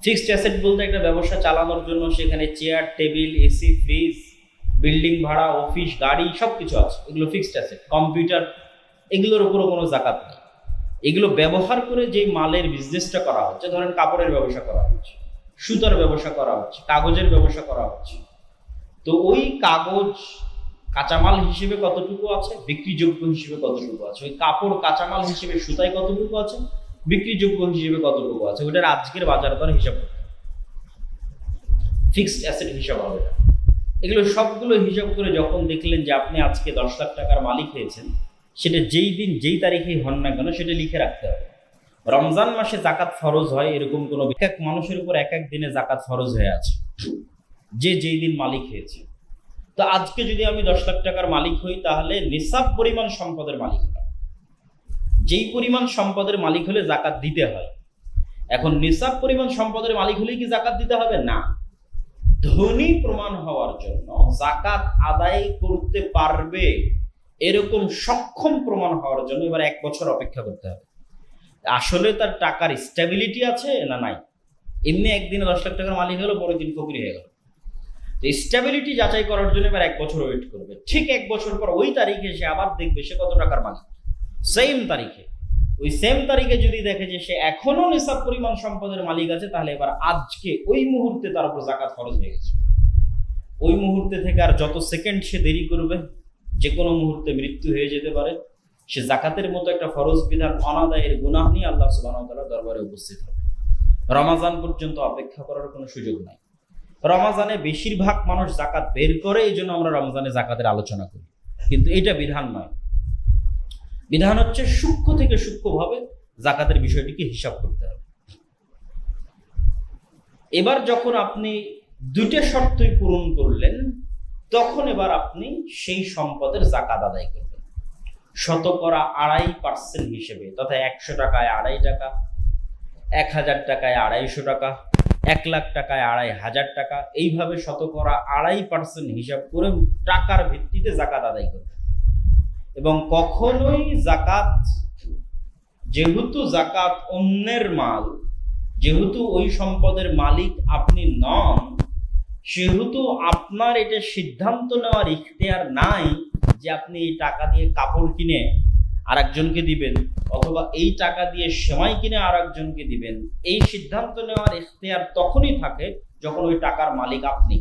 ফিক্সড অ্যাসেট বলতে একটা ব্যবসা চালানোর জন্য সেখানে chair, table, AC, fridge, building ভাড়া, অফিস, গাড়ি সব কিছু আছে, এগুলো ফিক্সড অ্যাসেট। কম্পিউটার, এগুলোর উপরও কোনো জাকাত নেই। এগুলো ব্যবহার করে যে মালের বিজনেসটা করা হচ্ছে, ধরেন কাপড়ের ব্যবসা করা হচ্ছে, সুতার ব্যবসা করা হচ্ছে, কাগজের ব্যবসা করা হচ্ছে, তো ওই কাগজ কাঁচামাল হিসেবে কতটুকু আছে, বিক্রিযোগ্য হিসেবে কতটুকু আছে, ওই কাপড় কাঁচামাল হিসেবে সুতায় কতটুকু আছে, বিক্রিযোগ্য হিসেবে কতটুকু আছে, ওটার আজকের বাজার দর হিসাব করতে, ফিক্সড অ্যাসেট হিসাব হবে না। এগুলো সবগুলো হিসাব করে যখন দেখলেন যে আপনি আজকে ১০ লাখ টাকার মালিক হয়েছেন, সেটা যেই দিন যেই তারিখেই হন না কেন সেটা লিখে রাখতে হবে। রমজান মাসে জাকাত ফরজ হয় এরকম কোনো এক এক মানুষের উপর এক এক দিনে জাকাত ফরজ হয়ে আছে, যে যেই দিন মালিক হয়েছে। তো আজকে যদি আমি ১০ লাখ টাকার মালিক হই, তাহলে নিসাব পরিমাণ সম্পদের মালিক হলাম। যেই পরিমাণ সম্পদের মালিক হলে জাকাত দিতে হয়। এখন নিসাব পরিমাণ সম্পদের মালিক হলেই কি জাকাত দিতে হবে? না। ধনী প্রমাণ হওয়ার জন্য, যাকাত আদায় করতে পারবে এরকম সক্ষম প্রমাণ হওয়ার জন্য এবার 1 বছর অপেক্ষা করতে হবে। আসলে তার টাকার স্টেবিলিটি আছে না নাই। এমনি একদিনে 10 লাখ টাকার মালিক হলো, পরের দিন ফকির হয়ে গেল। স্টেবিলিটি যাচাই করার জন্য এবার 1 বছর ওয়েট করবে। ঠিক 1 বছর পর ওই তারিখে সে আবার দেখবে সে কত টাকার মালিক। সেম তারিখে, ওই সেম তারিখে যদি দেখে যে সে এখনো নিসাব পরিমাণ সম্পদের মালিক আছে, তাহলে এবার আজকে ওই মুহূর্তে তার উপর যাকাত ফরজ হয়ে গেছে। ওই মুহূর্তে থেকে আর যত সেকেন্ড সে দেরি করবে, যে কোনো মুহূর্তে মৃত্যু হয়ে যেতে পারে। সে যাকাতের মতো একটা ফরজ বিধান অনাদায়ের গুনাহ নিয়ে আল্লাহ সুবহানাহু ওয়া তাআলার দরবারে উপস্থিত হবে। রমাজান পর্যন্ত অপেক্ষা করার কোনো সুযোগ নাই। রমাজানে বেশিরভাগ মানুষ যাকাত বের করে, এই জন্য আমরা রমজানে যাকাতের আলোচনা করি, কিন্তু এটা বিধান নয়। বিধান হচ্ছে সূক্ষ্ম থেকে সূক্ষ্মভাবে যাকাতের বিষয়টিকে হিসাব করতে হবে। এবার যখন আপনি 2টা শর্তই পূরণ করলেন, তখন এবার আপনি সেই সম্পদের যাকাত আদায় করবেন 2.5% হিসেবে, তথা 100 টাকায় 2.5 টাকা, 1000 টাকায় 250 টাকা, 1 লাখ টাকায় 2500 টাকা, এইভাবে 2.5% হিসাব করে টাকার ভিত্তিতে যাকাত আদায় করবেন। এবং কখনোই যাকাত, যেহেতু যাকাত অন্যের মাল, যেহেতু ওই সম্পদের মালিক আপনি নন, সেহেতু আপনার এটা সিদ্ধান্ত নেওয়ার ইখতিয়ার নাই যে আপনি এই টাকা দিয়ে কাপড় কিনে আরেকজনকে দিবেন, অথবা এই টাকা দিয়ে সেমাই কিনে আরেকজনকে দিবেন। এই সিদ্ধান্ত নেওয়ার ইখতিয়ার তখনই থাকে যখন ওই টাকার মালিক আপনি,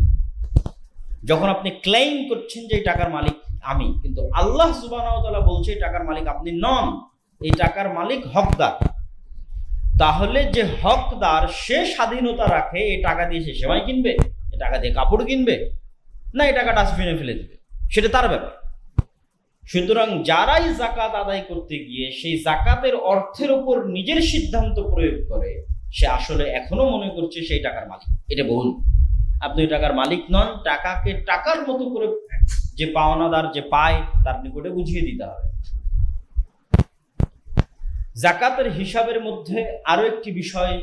যখন আপনি ক্লেইম করছেন যে এই টাকার মালিক আমি, কিন্তু আল্লাহ সুবহানাহু ওয়া তাআলা বলছে এই টাকার মালিক আপনি নন, এই টাকার মালিক হকদার। তাহলে যে হকদার সে স্বাধীনতা রাখে এই টাকা দিয়ে সে সেমাই কিনবে, এই টাকা দিয়ে কাপড় কিনবে, না এই টাকা ডাস্টবিনে ফেলে দিবে, সেটা তার ব্যাপার। সুতরাং যারাই যাকাত আদায় করতে গিয়ে সেই যাকাতের অর্থের উপর নিজের সিদ্ধান্ত প্রয়োগ করে, সে আসলে এখনো মনে করছে সেই টাকার মালিক। এটা ভুল। আপনি ওই টাকার মালিক নন। টাকাকে টাকার মতো করে যে পাওনাদার যে পায় তার নিকটে বুঝিয়ে দিতে হবে। যাকাতের হিসাবের মধ্যে আরো একটি বিষয়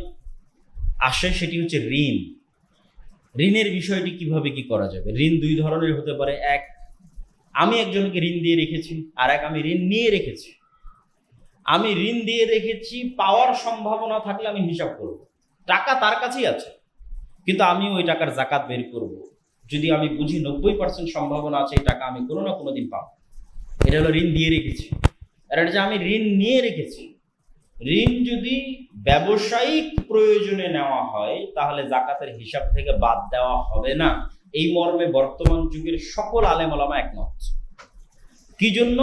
আসে, সেটি হচ্ছে ঋণ। ঋণের বিষয়টি কিভাবে কি করা যাবে। ঋণ 2 ধরনের হতে পারে। এক, আমি একজনকে ঋণ দিয়ে রেখেছি, আর এক আমি ঋণ নিয়ে রেখেছি। আমি ঋণ দিয়ে রেখেছি, পাওয়ার সম্ভাবনা থাকলে আমি হিসাব করব, টাকা তার কাছেই আছে, কিন্তু আমি ওই টাকার যাকাত বের করব যদি আমি বুঝি 90% সম্ভাবনা আছে এই টাকা আমি কোনো না কোনো দিন পাবো। এটা হলো ঋণ দিয়ে রেখেছি। আর এটা যে আমি ঋণ নিয়ে রেখেছি, ঋণ যদি ব্যবসায়িক প্রয়োজনে নেওয়া হয় তাহলে যাকাতের হিসাব থেকে বাদ দেওয়া হবে না। এই মর্মে বর্তমান যুগের সকল আলেম ওলামা একমত। কি জন্য?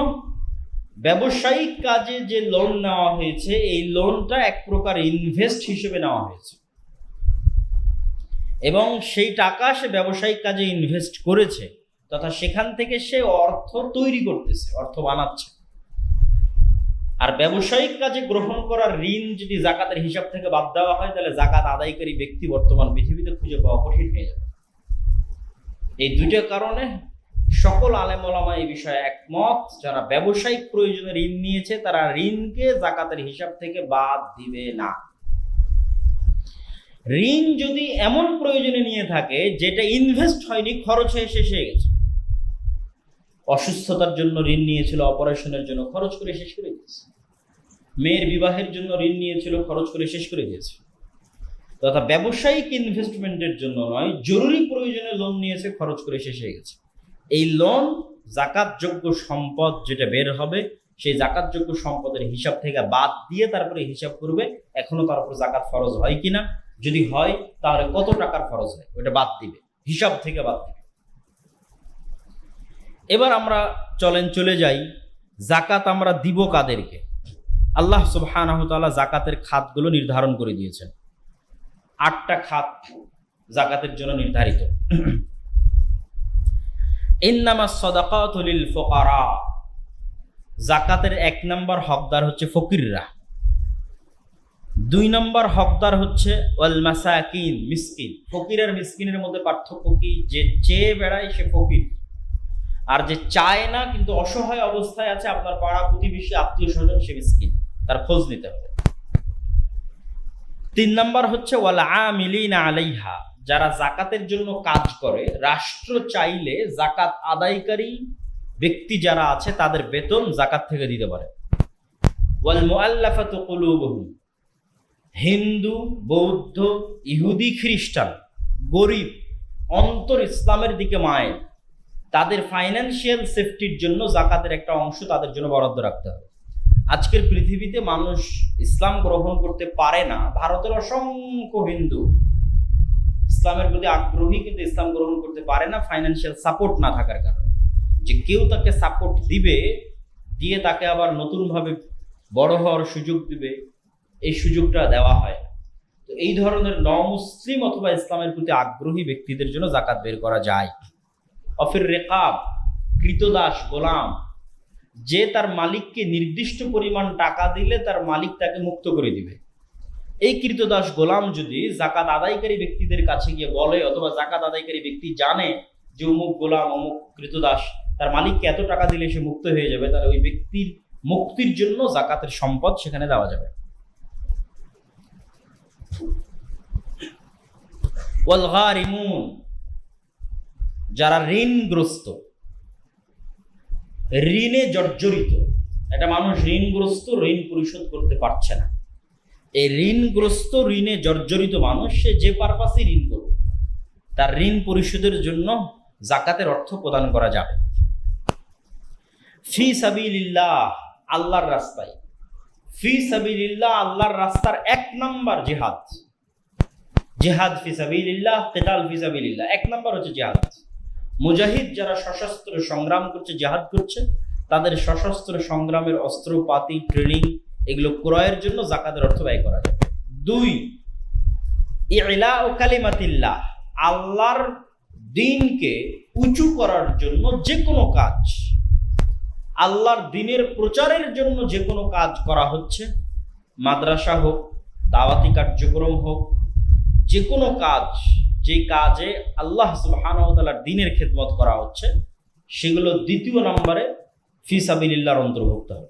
ব্যবসায়িক কাজে যে লোন নেওয়া হয়েছে, এই লোনটা এক প্রকার ইনভেস্ট হিসেবে নেওয়া হয়েছে, এবং সেই টাকা সে ব্যবসায়িক কাজে ইনভেস্ট করেছে, তথা সেখান থেকে সে অর্থ তৈরি করতেছে, অর্থ বানাচ্ছে। আর ব্যবসায়িক কাজে গ্রহণ করা ঋণ যদি যাকাতের হিসাব থেকে বাদ দেওয়া হয়, তাহলে যাকাত আদায়কারী ব্যক্তি বর্তমান পৃথিবীতে খুঁজে পাওয়া কঠিন হয়ে যাবে। এই 2টা কারণে সকল আলেম ওলামা এই বিষয়ে একমত। যারা ব্যবসায়িক প্রয়োজনে ঋণ নিয়েছে তারা ঋণকে যাকাতের হিসাব থেকে বাদ দিবে না। ঋণ যদি এমন প্রয়োজনে নিয়ে থাকে যেটা ইনভেস্ট হয়নি, খরচ হয়ে শেষ হয়ে গেছে, অসুস্থতার জন্য ঋণ নিয়েছিল, অপারেশনের জন্য খরচ করে শেষ করে দিয়েছে, মেয়ের বিবাহের জন্য ঋণ নিয়েছিল, খরচ করে শেষ করে দিয়েছে, তথা ব্যবসায়িক ইনভেস্টমেন্টের জন্য নয়, জরুরি প্রয়োজনে লোন নিয়েছে, খরচ করে শেষ হয়ে গেছে, এই লোন যাকাতযোগ্য সম্পদ যেটা বের হবে, সেই যাকাতযোগ্য সম্পদের হিসাব থেকে বাদ দিয়ে তারপরে হিসাব করবে এখনো তার উপর যাকাত ফরজ হয় কিনা। যদি হয় তাহলে কত টাকার ফরজ হয় ওটা বাদ দিবে, হিসাব থেকে বাদ দিবে। এবার আমরা চলে যাই, যাকাত আমরা দিব কাদেরকে। আল্লাহ সুবহানাহু ওয়া তাআলা যাকাতের খাতগুলো নির্ধারণ করে দিয়েছেন। 8টা খাত যাকাতের জন্য নির্ধারিত। ইন্নামাস সাদাকাতু লিল ফুকারা, যাকাতের 1 নম্বর হকদার হচ্ছে ফকিররা। 2 নম্বর হকদার হচ্ছে ওয়াল মাসাকিন, মিসকিন। ফকির আর মিসকিনের মধ্যে পার্থক্য কি? যে চেয়ে বেড়ায় সে ফকির, আর যে চায় না কিন্তু অসহায় অবস্থায় আছে, আপনার পাড়া প্রতিবেশী আত্মীয় স্বজন, সে মিসকিন, তার খোঁজ নিতে হবে। 3 নম্বর হচ্ছে ওয়াল আমিলিনা আলাইহা, যারা জাকাতের জন্য কাজ করে, রাষ্ট্র চাইলে জাকাত আদায়কারী ব্যক্তি যারা আছে তাদের বেতন জাকাত থেকে দিতে পারে। ওয়াল মুআল্লাফাতু কুলুবুহুম, হিন্দু, বৌদ্ধ, ইহুদি, খ্রিস্টান, গরিব, অন্তর ইসলামের দিকে মায়ের, তাদের ফাইন্যান্সিয়াল সেফটির জন্য জাকাতের একটা অংশ তাদের জন্য বরাদ্দ রাখতে হবে। আজকের পৃথিবীতে মানুষ ইসলাম গ্রহণ করতে পারে না। ভারতের অসংখ্য হিন্দু ইসলামের প্রতি আগ্রহী, কিন্তু ইসলাম গ্রহণ করতে পারে না ফাইন্যান্সিয়াল সাপোর্ট না থাকার কারণে। যে কেউ তাকে সাপোর্ট দিবে, দিয়ে তাকে আবার নতুনভাবে বড় হওয়ার সুযোগ দিবে, এই সুযোগটা দেওয়া হয়। তো এই ধরনের নমুসলিম অথবা ইসলামের প্রতি আগ্রহী ব্যক্তিদের জন্য জাকাত বের করা যায়। অফির রেকাব, কৃতদাস, গোলাম, যে তার মালিককে নির্দিষ্ট পরিমাণ টাকা দিলে তার মালিক তাকে মুক্ত করে দিবে। এই কৃতদাস গোলাম যদি জাকাত আদায়কারী ব্যক্তিদের কাছে গিয়ে বলে, অথবা জাকাত আদায়কারী ব্যক্তি জানে যে অমুক গোলাম, অমুক কৃতদাস তার মালিককে এত টাকা দিলে সে মুক্ত হয়ে যাবে, তাহলে ওই ব্যক্তির মুক্তির জন্য জাকাতের সম্পদ সেখানে দেওয়া যাবে। ওয়াল গারিমুন, যারা ঋণগ্রস্ত, ঋণে জর্জরিত, একটা মানুষ ঋণগ্রস্ত, ঋণ পরিশোধ করতে পারছে না, এই ঋণগ্রস্ত, ঋণে জর্জরিত মানুষ সে যে পারপাসে ঋণ করবে, তার ঋণ পরিশোধের জন্য জাকাতের অর্থ প্রদান করা যাবে। ফি সাবিলিল্লাহ, আল্লাহর রাস্তায়। ফি সাবিলিল্লাহ, আল্লাহর রাস্তার 1 নাম্বার জিহাদ। জিহাদ ফি সাবিলিল্লাহ, কিতাল ফি সাবিলিল্লাহ, 1 নাম্বার হচ্ছে জিহাদ। মুজাহিদ যারা সশস্ত্র সংগ্রাম করছে, জিহাদ করছে, তাদের সশস্ত্র সংগ্রামের অস্ত্রপাতি, ট্রেনিং, এগুলো ক্রয়ের জন্য জাকাতের অর্থ ব্যয় করা যাবে। 2, ইলাউ কালিমাতিল্লাহ, আল্লাহর দ্বীনকে উঁচু করার জন্য যে কোনো কাজ, আল্লাহর দ্বীনের প্রচারের জন্য যে কোনো কাজ করা হচ্ছে, মাদ্রাসা হোক, দাওয়াতি কার্যক্রম হোক, যে কোনো কাজ, যে কাজে আল্লাহ সুবহানাহু ওয়া তাআলার দ্বীনের খেদমত করা হচ্ছে, সেগুলো 2 নম্বরে ফি সাবিলিল্লাহর অন্তর্ভুক্ত হবে।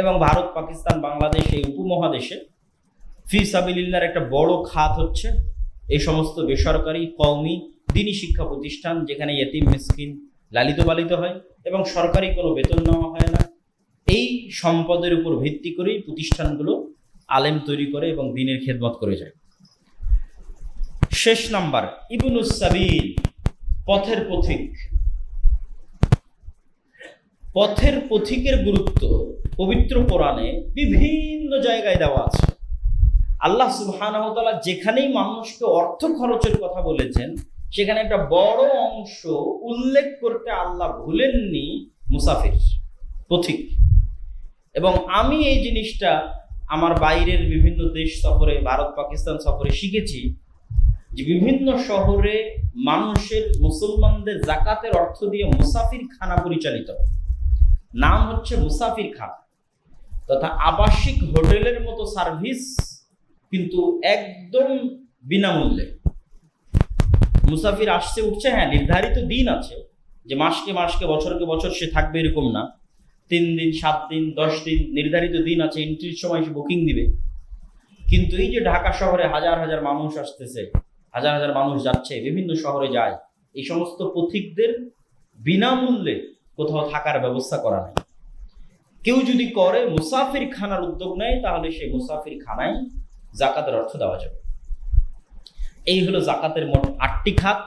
এবং ভারত, পাকিস্তান, বাংলাদেশ, এই উপমহাদেশে ফি সাবিলিল্লাহর একটা বড় খাত হচ্ছে এই সমস্ত বেসরকারি, কওমি, দ্বীনি শিক্ষা প্রতিষ্ঠান, যেখানে ইয়েতিম, মিসকিন লালিত পালিত হয় এবং সরকারি কোনো বেতন নেওয়া হয় না। এই সম্পদের উপর ভিত্তি করেই প্রতিষ্ঠানগুলো আলেম তৈরি করে এবং দ্বীনের খেদমত করে যায়। শেষ নাম্বার, ইবনুস সাবিল, পথের পথিক। পথের পথিকের গুরুত্ব পবিত্র কোরআনে বিভিন্ন জায়গায় দেওয়া আছে। আল্লাহ সুবহানাহু ওয়া তাআলা যেখানেই মানুষকে অর্থ খরচের কথা বলেছেন, সেখানে একটা বড় অংশ উল্লেখ করতে আল্লাহ ভুলেননি মুসাফির, পথিক। এবং আমি এই জিনিসটা আমার বাইরের বিভিন্ন দেশ সফরে, ভারত, পাকিস্তান সফরে শিখেছি যে বিভিন্ন শহরে মানুষের, মুসলমানদের জাকাতের অর্থ দিয়ে মুসাফির খানা পরিচালিত, নাম হচ্ছে মুসাফির খানা, তথা আবাসিক হোটেলের মতো সার্ভিস, কিন্তু একদম বিনামূল্যে। মুসাফির আসছে, উঠছে, হ্যাঁ নির্ধারিত দিন আছে যে মাসকে মাসকে, বছরকে বছর সে থাকবে, এরকম না। 3 দিন, 7 দিন, 10 দিন নির্ধারিত দিন আছে, এন্ট্রির সময় সে বুকিং দিবে। কিন্তু এই যে ঢাকা শহরে হাজার হাজার মানুষ আসতেছে, হাজার হাজার মানুষ যাচ্ছে, বিভিন্ন শহরে যায়, এই সমস্ত পথিকদের বিনামূল্যে কোথাও থাকার ব্যবস্থা করা নাই। কেউ যদি করে, মুসাফির খানার উদ্যোগ নেয়, তাহলে সেই মুসাফির খানায় জাকাতের অর্থ দেওয়া যাবে। এই হলো জাকাতের মোট 8টি খাত।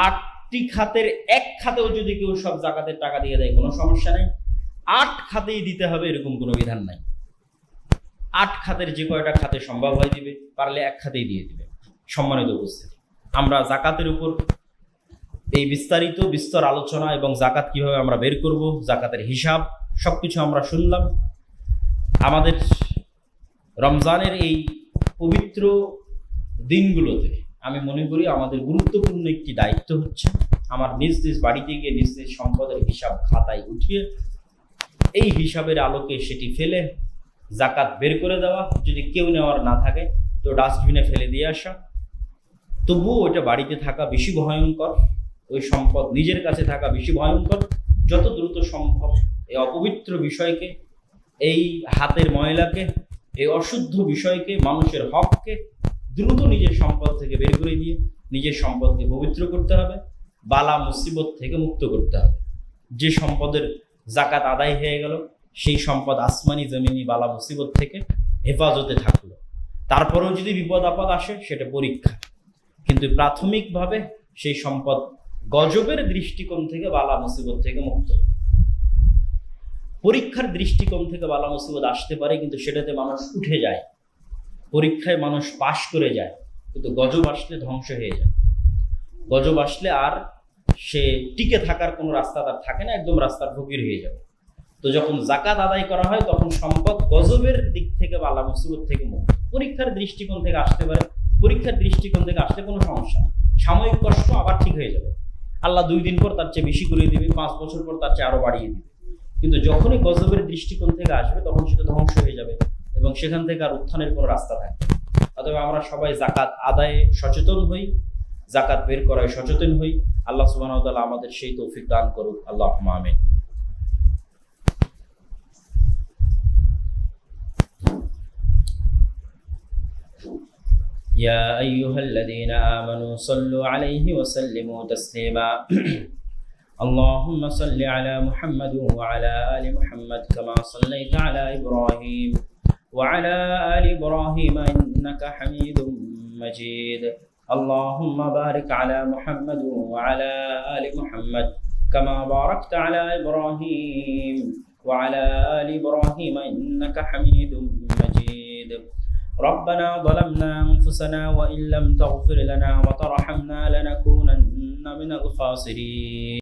8টি খাতের 1 খাতেও যদি কেউ সব জাকাতের টাকা দিয়ে দেয়, কোনো সমস্যা নেই। 8 খাতেই দিতে হবে এরকম কোনো বিধান নাই। 8 খাতের যে কয়টা খাতে সম্ভব হয় দিবে, পারলে 1 খাতেই দিয়ে দিবে। সম্মানিত উপস্থিতি, আমরা জাকাতের উপর এই বিস্তারিত বিস্তর আলোচনা এবং জাকাত কিভাবে আমরা বের করব, জাকাতের হিসাব, সবকিছু আমরা শুনলাম। আমাদের রমজানের এই পবিত্র দিনগুলোতে আমি মনে করি আমাদের গুরুত্বপূর্ণ একটি দায়িত্ব হচ্ছে আমার নিজ নিজ বাড়িতে গিয়ে নিজ নিজ সম্পদের হিসাব খাতায় উঠিয়ে এই হিসাবের আলোকে সেটি ফেলে জাকাত বের করে দেওয়া। যদি কেউ নেওয়ার না থাকে তো ডাস্টবিনে ফেলে দিয়ে আসা। তবুও ওইটা বাড়িতে থাকা বেশি ভয়ঙ্কর, ওই সম্পদ নিজের কাছে থাকা বেশি ভয়ঙ্কর। যত দ্রুত সম্ভব এই অপবিত্র বিষয়কে, এই হাতের ময়লাকে, এই অশুদ্ধ বিষয়কে, মানুষের হককে দ্রুত নিজের সম্পদ থেকে বের করে দিয়ে নিজের সম্পদকে পবিত্র করতে হবে, বালা মুসিবত থেকে মুক্ত করতে হবে। যে সম্পদের জাকাত আদায় হয়ে গেল, সেই সম্পদ আসমানি জমিনি বালা মুসিবত থেকে হেফাজতে থাকলো। তারপরেও যদি বিপদ আপদ আসে সেটা পরীক্ষা, কিন্তু প্রাথমিকভাবে সেই সম্পদ গজবের দৃষ্টিকোণ থেকে বালা মুসিবত থেকে মুক্ত। পরীক্ষার দৃষ্টিকোণ থেকে বালা মুসিবত আসতে পারে, কিন্তু সেটাতে মানুষ উঠে যায়, পরীক্ষায় মানুষ পাশ করে যায়, কিন্তু গজব আসলে ধ্বংস হয়ে যায়। গজব আসলে আর সে টিকে থাকার কোনো রাস্তা তার থাকে না, একদম রাস্তার ফকির হয়ে যাবে। তো যখন জাকাত আদায় করা হয় তখন সম্পদ গজবের দিক থেকে বালা মুসিবত থেকে মুক্ত। পরীক্ষার দৃষ্টিকোণ থেকে আসতে পারে, পরীক্ষার দৃষ্টিকোণ থেকে আসলে কোনো সমস্যা না, সাময়িক কষ্ট আবার ঠিক হয়ে যাবে। আল্লাহ 2 দিন পর তার চেয়ে বেশি করে দিবে, 5 বছর পর তার চেয়ে আরো বাড়িয়ে দিবে। কিন্তু যখনই গজবের দৃষ্টিকোণ থেকে আসবে তখন সেটা ধ্বংস হয়ে যাবে এবং সেখান থেকে আর উত্থানের কোনো রাস্তা থাকবে। অতএব আমরা সবাই জাকাত আদায়ে সচেতন হই, জাকাত বের করায় সচেতন হই। আল্লাহ সুবহানাহু ওয়া তাআলা আমাদের সেই তৌফিক দান করুক। আল্লাহুম্মা আমিন। يا أيها الذين آمنوا صلوا عليه وسلموا تسليما اللهم صل على محمد وعلى آل محمد كما صليت على إبراهيم وعلى آل إبراهيم إنك حميد مجيد اللهم بارك على محمد وعلى آل محمد كما باركت على إبراهيم وعلى آل إبراهيم إنك حميد مجيد ربنا ظلمنا أنفسنا وإن لم تغفر لنا وترحمنا لنكونن من الخاسرين